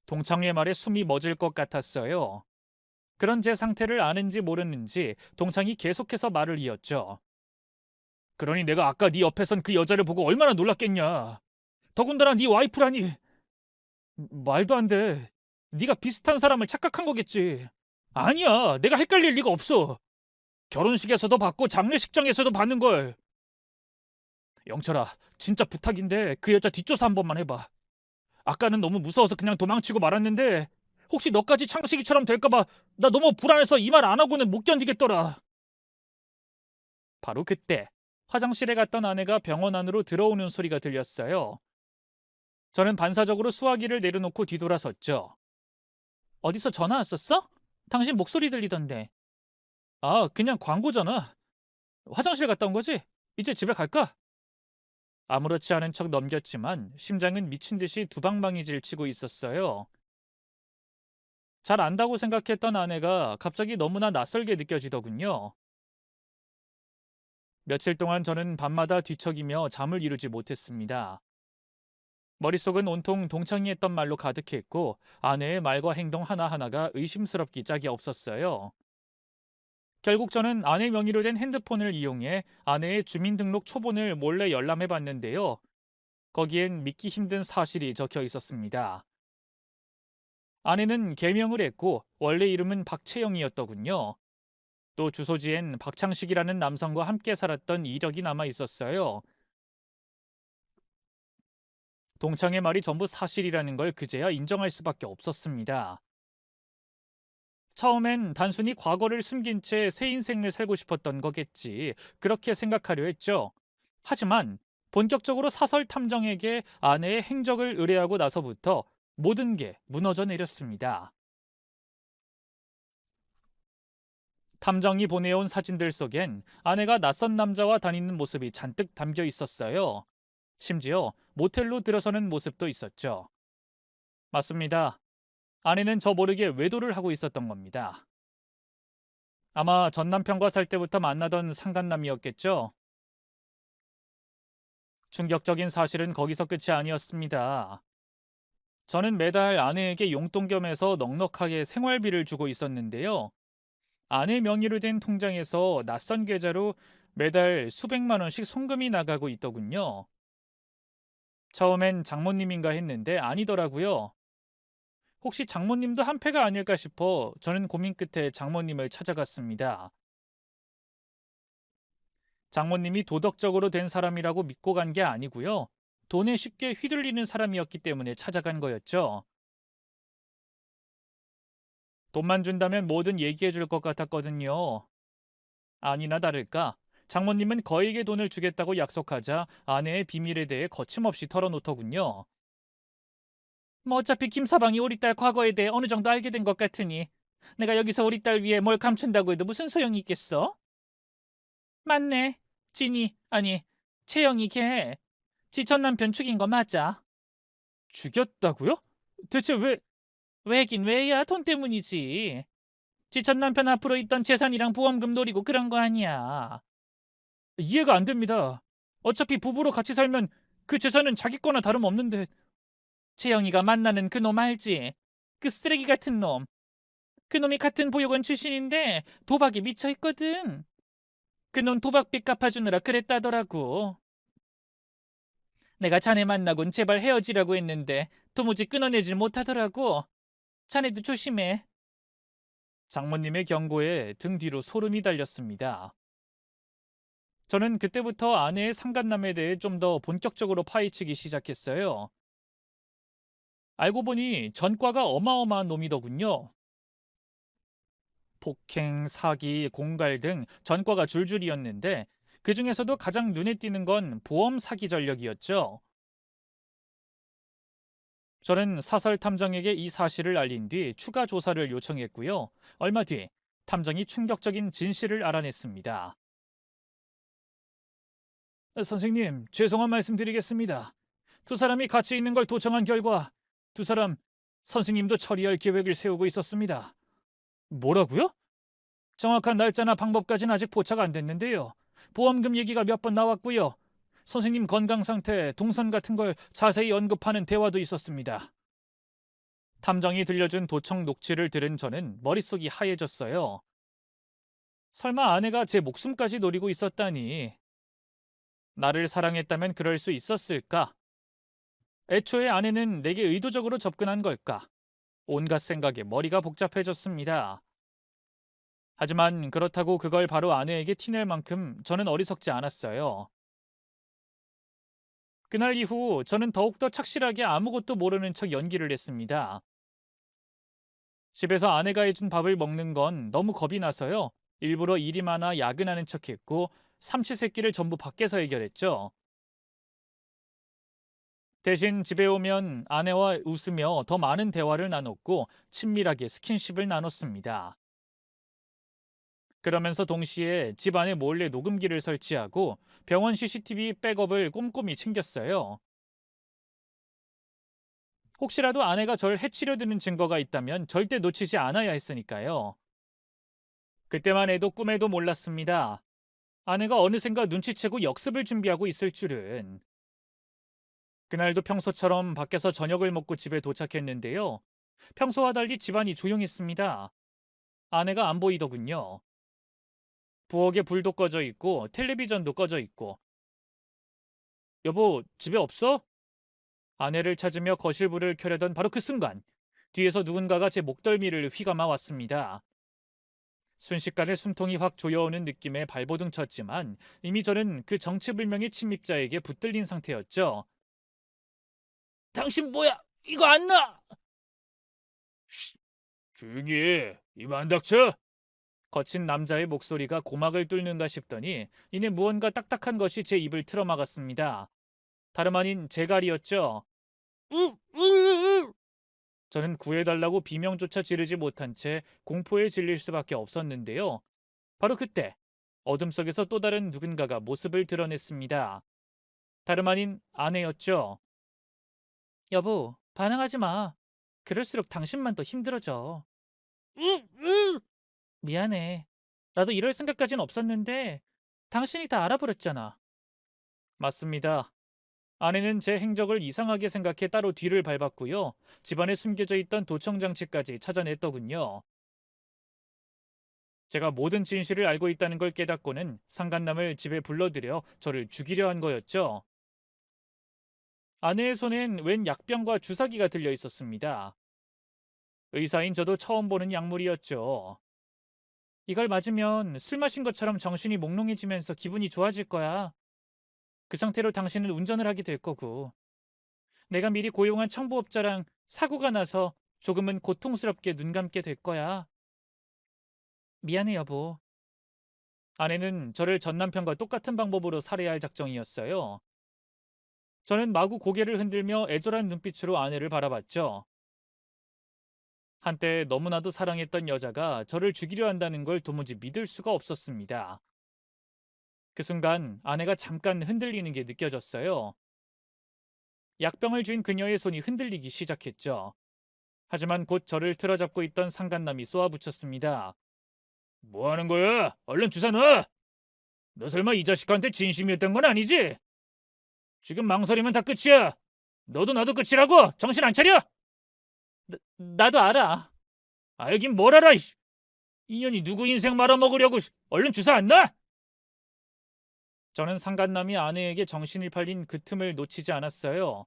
동창의 말에 숨이 멎을 것 같았어요. 그런 제 상태를 아는지 모르는지 동창이 계속해서 말을 이었죠. 그러니 내가 아까 네 옆에 선 그 여자를 보고 얼마나 놀랐겠냐. 더군다나 네 와이프라니. 말도 안 돼. 네가 비슷한 사람을 착각한 거겠지. 아니야, 내가 헷갈릴 리가 없어. 결혼식에서도 봤고 장례식장에서도 봤는 걸. 영철아, 진짜 부탁인데 그 여자 뒷조사 한 번만 해봐. 아까는 너무 무서워서 그냥 도망치고 말았는데 혹시 너까지 창식이처럼 될까봐 나 너무 불안해서 이 말 안 하고는 못 견디겠더라. 바로 그때 화장실에 갔던 아내가 병원 안으로 들어오는 소리가 들렸어요. 저는 반사적으로 수화기를 내려놓고 뒤돌아섰죠. 어디서 전화 왔었어? 당신 목소리 들리던데. 아, 그냥 광고잖아. 화장실 갔다 온 거지? 이제 집에 갈까? 아무렇지 않은 척 넘겼지만 심장은 미친 듯이 두방망이 질치고 있었어요. 잘 안다고 생각했던 아내가 갑자기 너무나 낯설게 느껴지더군요. 며칠 동안 저는 밤마다 뒤척이며 잠을 이루지 못했습니다. 머릿속은 온통 동창이 했던 말로 가득했고 아내의 말과 행동 하나하나가 의심스럽기 짝이 없었어요. 결국 저는 아내 명의로 된 핸드폰을 이용해 아내의 주민등록 초본을 몰래 열람해 봤는데요. 거기엔 믿기 힘든 사실이 적혀 있었습니다. 아내는 개명을 했고 원래 이름은 박채영이었더군요. 또 주소지엔 박창식이라는 남성과 함께 살았던 이력이 남아 있었어요. 동창의 말이 전부 사실이라는 걸 그제야 인정할 수밖에 없었습니다. 처음엔 단순히 과거를 숨긴 채 새 인생을 살고 싶었던 거겠지. 그렇게 생각하려 했죠. 하지만 본격적으로 사설 탐정에게 아내의 행적을 의뢰하고 나서부터 모든 게 무너져 내렸습니다. 탐정이 보내온 사진들 속엔 아내가 낯선 남자와 다니는 모습이 잔뜩 담겨 있었어요. 심지어 모텔로 들어서는 모습도 있었죠. 맞습니다. 아내는 저 모르게 외도를 하고 있었던 겁니다. 아마 전 남편과 살 때부터 만나던 상간남이었겠죠. 충격적인 사실은 거기서 끝이 아니었습니다. 저는 매달 아내에게 용돈 겸해서 넉넉하게 생활비를 주고 있었는데요. 아내 명의로 된 통장에서 낯선 계좌로 매달 수백만 원씩 송금이 나가고 있더군요. 처음엔 장모님인가 했는데 아니더라고요. 혹시 장모님도 한패가 아닐까 싶어 저는 고민 끝에 장모님을 찾아갔습니다. 장모님이 도덕적으로 된 사람이라고 믿고 간 게 아니고요. 돈에 쉽게 휘둘리는 사람이었기 때문에 찾아간 거였죠. 돈만 준다면 뭐든 얘기해 줄 것 같았거든요. 아니나 다를까 장모님은 거액의 돈을 주겠다고 약속하자 아내의 비밀에 대해 거침없이 털어놓더군요. 뭐 어차피 김서방이 우리 딸 과거에 대해 어느 정도 알게 된 것 같으니 내가 여기서 우리 딸 위해 뭘 감춘다고 해도 무슨 소용이 있겠어? 맞네. 진이, 아니, 채영이 걔 지 전 남편 죽인 거 맞아. 죽였다고요? 대체 왜? 왜긴 왜야, 돈 때문이지. 지 전 남편 앞으로 있던 재산이랑 보험금 노리고 그런 거 아니야. 이해가 안 됩니다. 어차피 부부로 같이 살면 그 재산은 자기 거나 다름없는데. 채영이가 만나는 그 놈 알지? 그 쓰레기 같은 놈. 그 놈이 같은 보육원 출신인데 도박에 미쳐 있거든. 그 놈 도박빚 갚아주느라 그랬다더라고. 내가 자네 만나곤 제발 헤어지라고 했는데 도무지 끊어내질 못하더라고. 자네도 조심해. 장모님의 경고에 등 뒤로 소름이 달렸습니다. 저는 그때부터 아내의 상간남에 대해 좀 더 본격적으로 파헤치기 시작했어요. 알고 보니 전과가 어마어마한 놈이더군요. 폭행, 사기, 공갈 등 전과가 줄줄이었는데 그 중에서도 가장 눈에 띄는 건 보험 사기 전력이었죠. 저는 사설 탐정에게 이 사실을 알린 뒤 추가 조사를 요청했고요. 얼마 뒤 탐정이 충격적인 진실을 알아냈습니다. 선생님, 죄송한 말씀 드리겠습니다. 두 사람이 같이 있는 걸 도청한 결과 두 사람 선생님도 처리할 계획을 세우고 있었습니다. 뭐라고요? 정확한 날짜나 방법까지는 아직 포착 안 됐는데요. 보험금 얘기가 몇 번 나왔고요. 선생님 건강 상태, 동선 같은 걸 자세히 언급하는 대화도 있었습니다. 탐정이 들려준 도청 녹취를 들은 저는 머릿속이 하얘졌어요. 설마 아내가 제 목숨까지 노리고 있었다니. 나를 사랑했다면 그럴 수 있었을까? 애초에 아내는 내게 의도적으로 접근한 걸까? 온갖 생각에 머리가 복잡해졌습니다. 하지만 그렇다고 그걸 바로 아내에게 티낼 만큼 저는 어리석지 않았어요. 그날 이후 저는 더욱더 착실하게 아무것도 모르는 척 연기를 했습니다. 집에서 아내가 해준 밥을 먹는 건 너무 겁이 나서요. 일부러 일이 많아 야근하는 척했고 삼시세끼를 전부 밖에서 해결했죠. 대신 집에 오면 아내와 웃으며 더 많은 대화를 나눴고 친밀하게 스킨십을 나눴습니다. 그러면서 동시에 집 안에 몰래 녹음기를 설치하고 병원 CCTV 백업을 꼼꼼히 챙겼어요. 혹시라도 아내가 절 해치려 드는 증거가 있다면 절대 놓치지 않아야 했으니까요. 그때만 해도 꿈에도 몰랐습니다. 아내가 어느샌가 눈치채고 역습을 준비하고 있을 줄은. 그날도 평소처럼 밖에서 저녁을 먹고 집에 도착했는데요. 평소와 달리 집안이 조용했습니다. 아내가 안 보이더군요. 부엌에 불도 꺼져 있고 텔레비전도 꺼져 있고. 여보, 집에 없어? 아내를 찾으며 거실 불을 켜려던 바로 그 순간 뒤에서 누군가가 제 목덜미를 휘감아 왔습니다. 순식간에 숨통이 확 조여오는 느낌의 발버둥 쳤지만 이미 저는 그 정체불명의 침입자에게 붙들린 상태였죠. 당신 뭐야? 이거 안 나! 쉿, 조용히 해. 입 안 닥쳐? 거친 남자의 목소리가 고막을 뚫는가 싶더니 이내 무언가 딱딱한 것이 제 입을 틀어막았습니다. 다름 아닌 제갈이었죠. 저는 구해달라고 비명조차 지르지 못한 채 공포에 질릴 수밖에 없었는데요. 바로 그때 어둠 속에서 또 다른 누군가가 모습을 드러냈습니다. 다름 아닌 아내였죠. 여보, 반항하지 마. 그럴수록 당신만 더 힘들어져. 미안해. 나도 이럴 생각까진 없었는데 당신이 다 알아버렸잖아. 맞습니다. 아내는 제 행적을 이상하게 생각해 따로 뒤를 밟았고요. 집안에 숨겨져 있던 도청장치까지 찾아냈더군요. 제가 모든 진실을 알고 있다는 걸 깨닫고는 상간남을 집에 불러들여 저를 죽이려 한 거였죠. 아내의 손엔 웬 약병과 주사기가 들려 있었습니다. 의사인 저도 처음 보는 약물이었죠. 이걸 맞으면 술 마신 것처럼 정신이 몽롱해지면서 기분이 좋아질 거야. 그 상태로 당신은 운전을 하게 될 거고. 내가 미리 고용한 청부업자랑 사고가 나서 조금은 고통스럽게 눈 감게 될 거야. 미안해, 여보. 아내는 저를 전 남편과 똑같은 방법으로 살해할 작정이었어요. 저는 마구 고개를 흔들며 애절한 눈빛으로 아내를 바라봤죠. 한때 너무나도 사랑했던 여자가 저를 죽이려 한다는 걸 도무지 믿을 수가 없었습니다. 그 순간 아내가 잠깐 흔들리는 게 느껴졌어요. 약병을 쥔 그녀의 손이 흔들리기 시작했죠. 하지만 곧 저를 틀어잡고 있던 상간남이 쏘아붙였습니다. 뭐 하는 거야? 얼른 주사 놔! 너 설마 이 자식한테 진심이었던 건 아니지? 지금 망설이면 다 끝이야. 너도 나도 끝이라고! 정신 안 차려? 나도 알아. 알긴 뭘 알아, 이씨. 인연이 누구 인생 말아먹으려고. 얼른 주사 안 놔? 저는 상간남이 아내에게 정신이 팔린 그 틈을 놓치지 않았어요.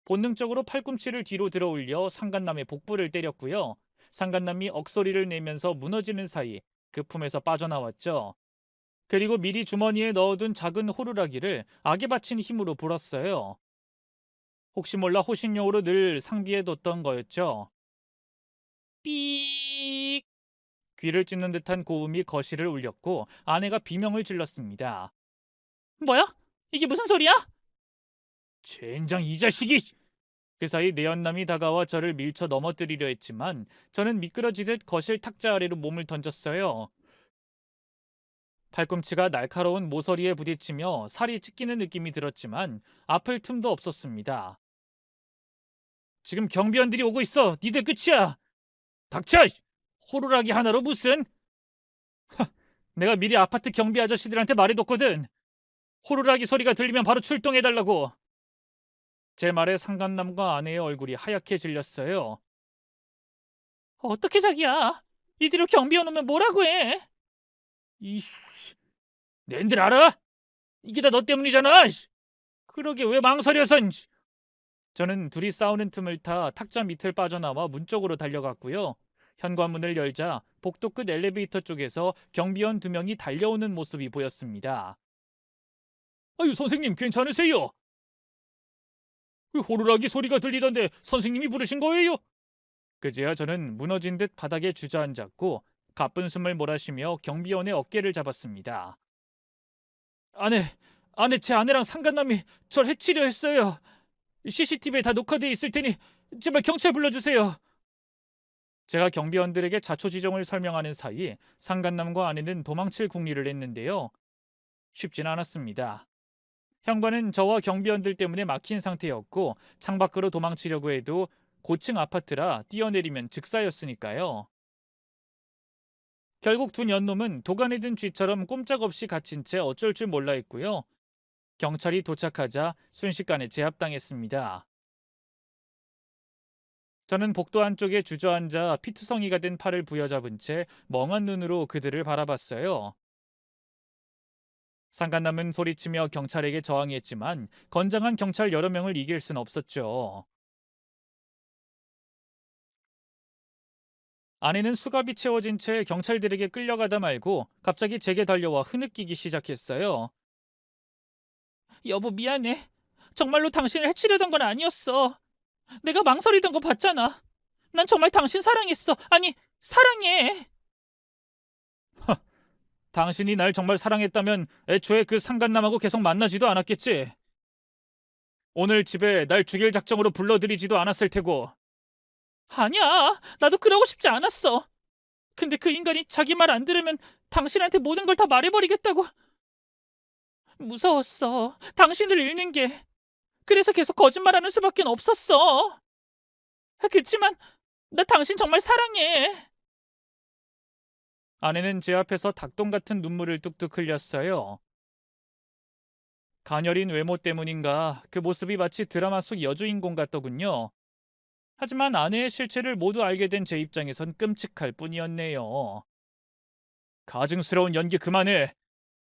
본능적으로 팔꿈치를 뒤로 들어 올려 상간남의 복부를 때렸고요. 상간남이 억소리를 내면서 무너지는 사이 그 품에서 빠져나왔죠. 그리고 미리 주머니에 넣어둔 작은 호루라기를 악에 바친 힘으로 불었어요. 혹시 몰라 호신용으로 늘 상비해 뒀던 거였죠. 삐익! 귀를 찢는 듯한 고음이 거실을 울렸고 아내가 비명을 질렀습니다. 뭐야? 이게 무슨 소리야? 젠장 이 자식이! 그 사이 내연남이 다가와 저를 밀쳐 넘어뜨리려 했지만 저는 미끄러지듯 거실 탁자 아래로 몸을 던졌어요. 팔꿈치가 날카로운 모서리에 부딪히며 살이 찢기는 느낌이 들었지만 아플 틈도 없었습니다. 지금 경비원들이 오고 있어. 니들 끝이야. 닥쳐! 호루라기 하나로 무슨? 내가 미리 아파트 경비 아저씨들한테 말해뒀거든. 호루라기 소리가 들리면 바로 출동해달라고. 제 말에 상간남과 아내의 얼굴이 하얗게 질렸어요. 어떻게 자기야? 이대로 경비원 오면 뭐라고 해? 이씨, 낸들 알아? 이게 다 너 때문이잖아. 그러게 왜 망설여서. 저는 둘이 싸우는 틈을 타 탁자 밑을 빠져나와 문 쪽으로 달려갔고요. 현관문을 열자 복도 끝 엘리베이터 쪽에서 경비원 2명이 달려오는 모습이 보였습니다. 아유, 선생님 괜찮으세요? 호루라기 소리가 들리던데 선생님이 부르신 거예요? 그제야 저는 무너진 듯 바닥에 주저앉았고 가쁜 숨을 몰아쉬며 경비원의 어깨를 잡았습니다. 아내, 제 아내랑 상간남이 절 해치려 했어요. CCTV에 다 녹화돼 있을 테니 제발 경찰 불러주세요. 제가 경비원들에게 자초지종을 설명하는 사이 상간남과 아내는 도망칠 궁리를 했는데요. 쉽진 않았습니다. 현관은 저와 경비원들 때문에 막힌 상태였고 창밖으로 도망치려고 해도 고층 아파트라 뛰어내리면 즉사였으니까요. 결국 두 년놈은 도간에 든 쥐처럼 꼼짝없이 갇힌 채 어쩔 줄 몰라 했고요. 경찰이 도착하자 순식간에 제압당했습니다. 저는 복도 한쪽에 주저앉아 피투성이가 된 팔을 부여잡은 채 멍한 눈으로 그들을 바라봤어요. 상간남은 소리치며 경찰에게 저항했지만 건장한 경찰 여러 명을 이길 순 없었죠. 아내는 수갑이 채워진 채 경찰들에게 끌려가다 말고 갑자기 제게 달려와 흐느끼기 시작했어요. 여보, 미안해. 정말로 당신을 해치려던 건 아니었어. 내가 망설이던 거 봤잖아. 난 정말 당신 사랑했어. 아니, 사랑해. 당신이 날 정말 사랑했다면 애초에 그 상간남하고 계속 만나지도 않았겠지. 오늘 집에 날 죽일 작정으로 불러들이지도 않았을 테고. 아니야, 나도 그러고 싶지 않았어. 근데 그 인간이 자기 말 안 들으면 당신한테 모든 걸 다 말해버리겠다고. 무서웠어. 당신을 잃는 게. 그래서 계속 거짓말하는 수밖에 없었어. 그치만 나 당신 정말 사랑해. 아내는 제 앞에서 닭똥 같은 눈물을 뚝뚝 흘렸어요. 가녀린 외모 때문인가 그 모습이 마치 드라마 속 여주인공 같더군요. 하지만 아내의 실체를 모두 알게 된 제 입장에선 끔찍할 뿐이었네요. 가증스러운 연기 그만해.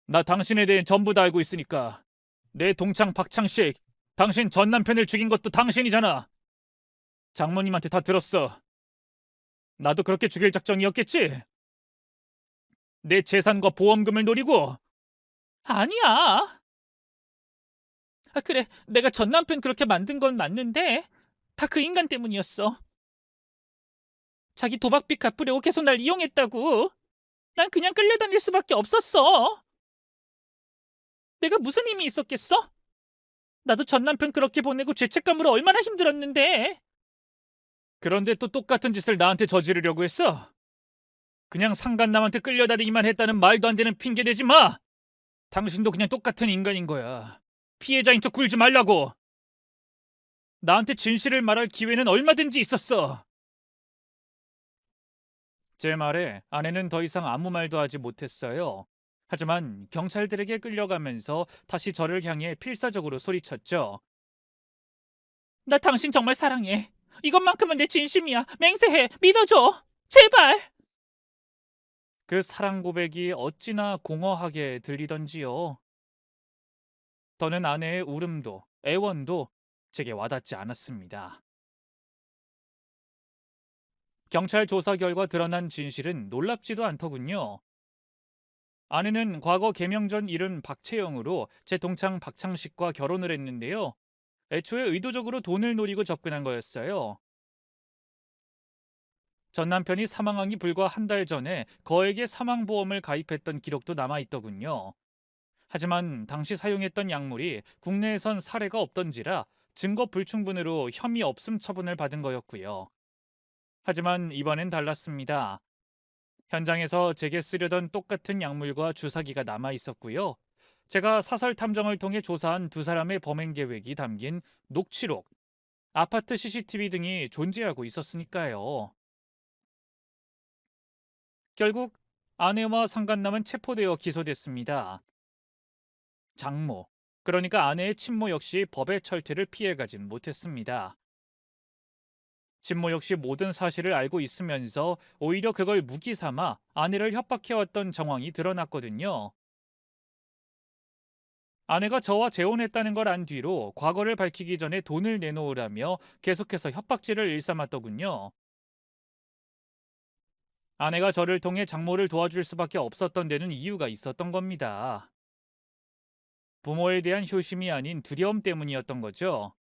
나 당신에 대해 전부 다 알고 있으니까. 내 동창 박창식, 당신 전 남편을 죽인 것도 당신이잖아. 장모님한테 다 들었어. 나도 그렇게 죽일 작정이었겠지? 내 재산과 보험금을 노리고. 아니야. 그래, 내가 전 남편 그렇게 만든 건 맞는데 다 그 인간 때문이었어. 자기 도박빚 갚으려고 계속 날 이용했다고. 난 그냥 끌려다닐 수밖에 없었어. 내가 무슨 힘이 있었겠어? 나도 전 남편 그렇게 보내고 죄책감으로 얼마나 힘들었는데. 그런데 또 똑같은 짓을 나한테 저지르려고 했어? 그냥 상간남한테 끌려다니기만 했다는 말도 안 되는 핑계 대지 마. 당신도 그냥 똑같은 인간인 거야. 피해자인 척 굴지 말라고. 나한테 진실을 말할 기회는 얼마든지 있었어. 제 말에 아내는 더 이상 아무 말도 하지 못했어요. 하지만 경찰들에게 끌려가면서 다시 저를 향해 필사적으로 소리쳤죠. 나 당신 정말 사랑해. 이것만큼은 내 진심이야. 맹세해. 믿어줘. 제발. 그 사랑 고백이 어찌나 공허하게 들리던지요. 더는 아내의 울음도 애원도 제게 와닿지 않았습니다. 경찰 조사 결과 드러난 진실은 놀랍지도 않더군요. 아내는 과거 개명 전 이름 박채영으로 제 동창 박창식과 결혼을 했는데요. 애초에 의도적으로 돈을 노리고 접근한 거였어요. 전 남편이 사망하기 불과 한 달 전에 거액의 사망보험을 가입했던 기록도 남아있더군요. 하지만 당시 사용했던 약물이 국내에선 사례가 없던지라 증거 불충분으로 혐의 없음 처분을 받은 거였고요. 하지만 이번엔 달랐습니다. 현장에서 제게 쓰려던 똑같은 약물과 주사기가 남아 있었고요. 제가 사설 탐정을 통해 조사한 두 사람의 범행 계획이 담긴 녹취록, 아파트 CCTV 등이 존재하고 있었으니까요. 결국 아내와 상간남은 체포되어 기소됐습니다. 장모, 그러니까 아내의 친모 역시 법의 철퇴를 피해가진 못했습니다. 친모 역시 모든 사실을 알고 있으면서 오히려 그걸 무기 삼아 아내를 협박해왔던 정황이 드러났거든요. 아내가 저와 재혼했다는 걸 안 뒤로 과거를 밝히기 전에 돈을 내놓으라며 계속해서 협박질을 일삼았더군요. 아내가 저를 통해 장모를 도와줄 수밖에 없었던 데는 이유가 있었던 겁니다. 부모에 대한 효심이 아닌 두려움 때문이었던 거죠.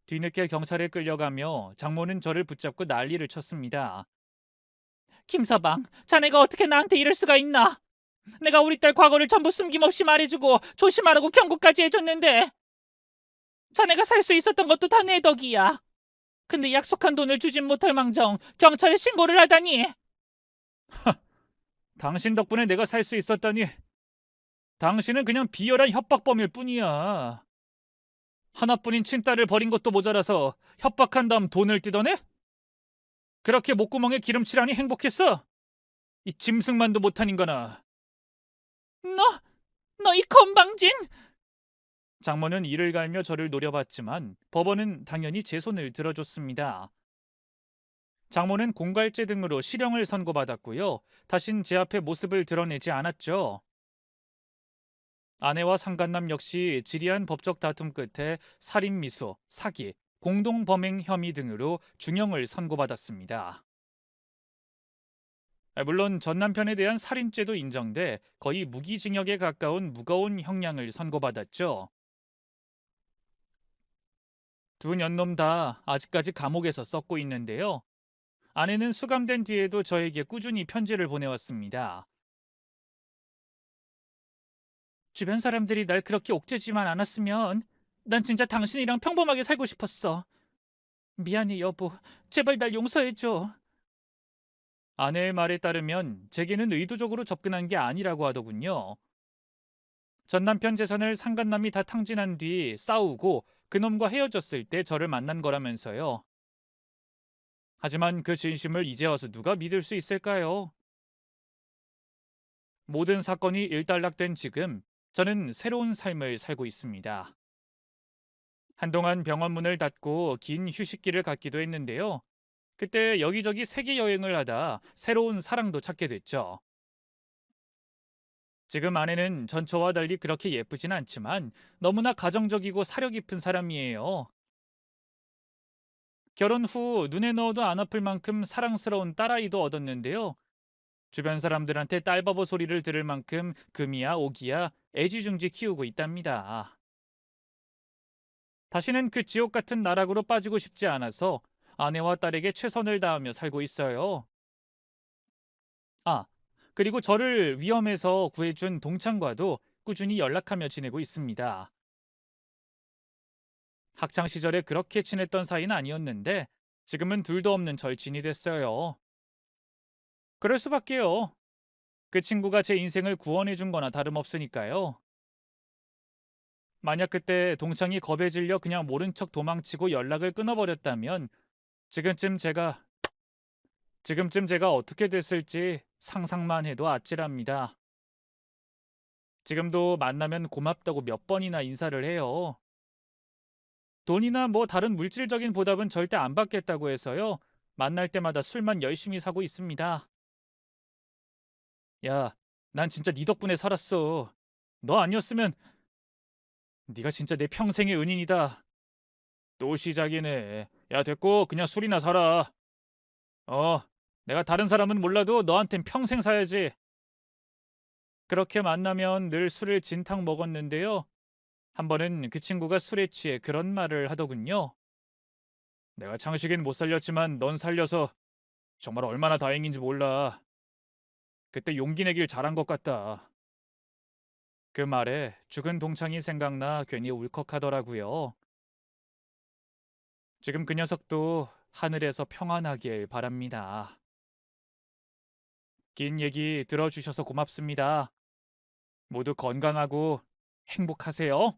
뒤늦게 경찰에 끌려가며 장모는 저를 붙잡고 난리를 쳤습니다. 김서방, 자네가 어떻게 나한테 이럴 수가 있나? 내가 우리 딸 과거를 전부 숨김없이 말해주고 조심하라고 경고까지 해줬는데 자네가 살 수 있었던 것도 다 내 덕이야. 근데 약속한 돈을 주진 못할 망정 경찰에 신고를 하다니. 당신 덕분에 내가 살 수 있었다니. 당신은 그냥 비열한 협박범일 뿐이야. 하나뿐인 친딸을 버린 것도 모자라서 협박한 다음 돈을 뜯어내? 그렇게 목구멍에 기름칠하니 행복했어? 이 짐승만도 못한 인간아. 너 이 건방진! 장모는 이를 갈며 저를 노려봤지만 법원은 당연히 제 손을 들어줬습니다. 장모는 공갈죄 등으로 실형을 선고받았고요. 다신 제 앞에 모습을 드러내지 않았죠. 아내와 상간남 역시 지리한 법적 다툼 끝에 살인미수, 사기, 공동범행 혐의 등으로 중형을 선고받았습니다. 물론 전 남편에 대한 살인죄도 인정돼 거의 무기징역에 가까운 무거운 형량을 선고받았죠. 두 년놈 다 아직까지 감옥에서 썩고 있는데요. 아내는 수감된 뒤에도 저에게 꾸준히 편지를 보내왔습니다. 주변 사람들이 날 그렇게 옥죄지만 않았으면 난 진짜 당신이랑 평범하게 살고 싶었어. 미안해 여보. 제발 날 용서해줘. 아내의 말에 따르면 제게는 의도적으로 접근한 게 아니라고 하더군요. 전 남편 재산을 상간남이 다 탕진한 뒤 싸우고 그놈과 헤어졌을 때 저를 만난 거라면서요. 하지만 그 진심을 이제 와서 누가 믿을 수 있을까요? 모든 사건이 일단락된 지금 저는 새로운 삶을 살고 있습니다. 한동안 병원 문을 닫고 긴 휴식기를 갖기도 했는데요. 그때 여기저기 세계 여행을 하다 새로운 사랑도 찾게 됐죠. 지금 아내는 전처와 달리 그렇게 예쁘진 않지만 너무나 가정적이고 사려 깊은 사람이에요. 결혼 후 눈에 넣어도 안 아플 만큼 사랑스러운 딸아이도 얻었는데요. 주변 사람들한테 딸바보 소리를 들을 만큼 금이야 오기야 애지중지 키우고 있답니다. 다시는 그 지옥 같은 나락으로 빠지고 싶지 않아서 아내와 딸에게 최선을 다하며 살고 있어요. 아, 그리고 저를 위험에서 구해준 동창과도 꾸준히 연락하며 지내고 있습니다. 학창 시절에 그렇게 친했던 사이는 아니었는데 지금은 둘도 없는 절친이 됐어요. 그럴 수밖에요. 그 친구가 제 인생을 구원해준 거나 다름없으니까요. 만약 그때 동창이 겁에 질려 그냥 모른 척 도망치고 연락을 끊어버렸다면 지금쯤 제가 지금쯤 제가 어떻게 됐을지 상상만 해도 아찔합니다. 지금도 만나면 고맙다고 몇 번이나 인사를 해요. 돈이나 뭐 다른 물질적인 보답은 절대 안 받겠다고 해서요. 만날 때마다 술만 열심히 사고 있습니다. 야, 난 진짜 네 덕분에 살았어. 너 아니었으면 네가 진짜 내 평생의 은인이다. 또 시작이네. 야, 됐고 그냥 술이나 사라. 어, 내가 다른 사람은 몰라도 너한텐 평생 사야지. 그렇게 만나면 늘 술을 진탕 먹었는데요. 한 번은 그 친구가 술에 취해 그런 말을 하더군요. 내가 창식이는 못 살렸지만 넌 살려서 정말 얼마나 다행인지 몰라. 그때 용기 내길 잘한 것 같다. 그 말에 죽은 동창이 생각나 괜히 울컥하더라고요. 지금 그 녀석도 하늘에서 평안하길 바랍니다. 긴 얘기 들어주셔서 고맙습니다. 모두 건강하고 행복하세요.